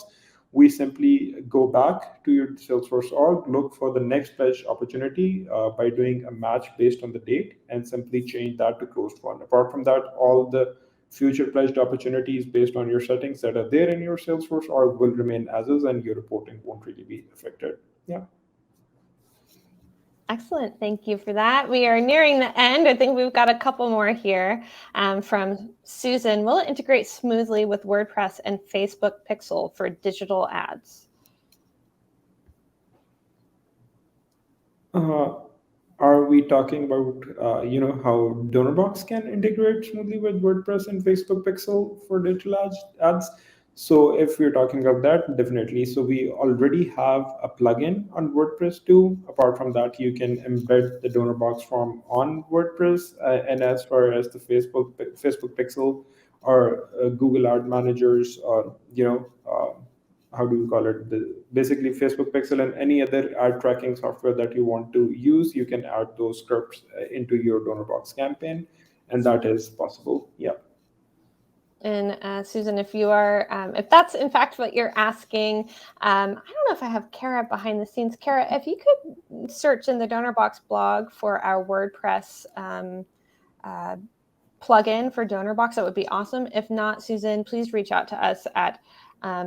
we simply go back to your Salesforce org, look for the next pledge opportunity by doing a match based on the date, and simply change that to closed one. Apart from that, all the future pledged opportunities based on your settings that are there in your Salesforce org will remain as is, and your reporting won't really be affected. Yeah. Excellent. Thank you for that. We are nearing the end. I think we've got a couple more here from Susan. Will it integrate smoothly with WordPress and Facebook Pixel for digital ads? Are we talking about how Donorbox can integrate smoothly with WordPress and Facebook Pixel for digital ads? So if we're talking about that, definitely. So we already have a plugin on WordPress too. Apart from that, you can embed the Donorbox form on WordPress. And as far as the Facebook Pixel or Google Ad Managers, or how do you call it? Basically, Facebook Pixel and any other ad tracking software that you want to use, you can add those scripts into your Donorbox campaign, and that is possible. Yeah. And Susan, if that's in fact what you're asking, I don't know if I have Kara behind the scenes. Kara, if you could search in the Donorbox blog for our WordPress plugin for Donorbox, that would be awesome. If not, Susan, please reach out to us at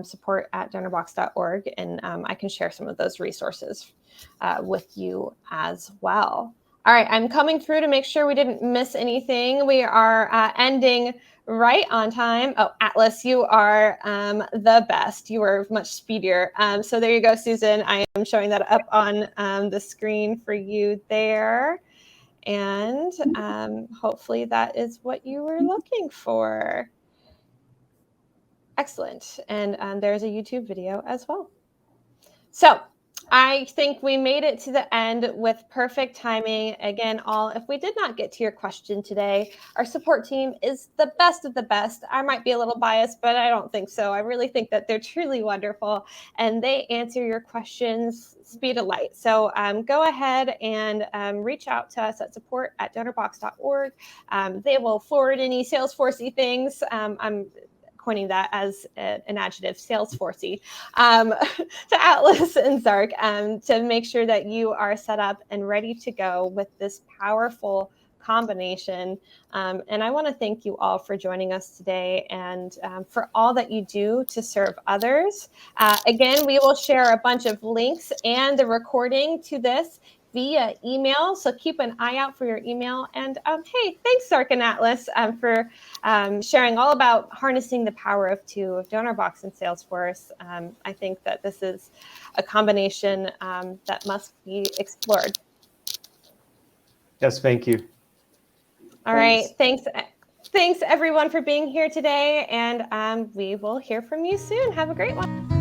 support@donorbox.org, and I can share some of those resources with you as well. All right, I'm coming through to make sure we didn't miss anything. We are ending right on time. Oh, Atlas, you are the best. You are much speedier. So there you go, Susan. I am showing that up on the screen for you there. And hopefully that is what you were looking for. Excellent. And there's a YouTube video as well. So I think we made it to the end with perfect timing. Again, if we did not get to your question today, our support team is the best of the best. I might be a little biased, but I don't think so. I really think that they're truly wonderful, and they answer your questions speed of light. So go ahead and reach out to us at support@donorbox.org. They will forward any Salesforce-y things. I'm coining that as an adjective, Salesforce-y, to Atlas and Zark to make sure that you are set up and ready to go with this powerful combination. And I want to thank you all for joining us today, and for all that you do to serve others. Again, we will share a bunch of links and the recording to this via email, so keep an eye out for your email. And hey, thanks, Zark and Atlas, for sharing all about harnessing the power of Donorbox and Salesforce. I think that this is a combination that must be explored. Yes, thank you. All right, thanks everyone for being here today, and we will hear from you soon. Have a great one.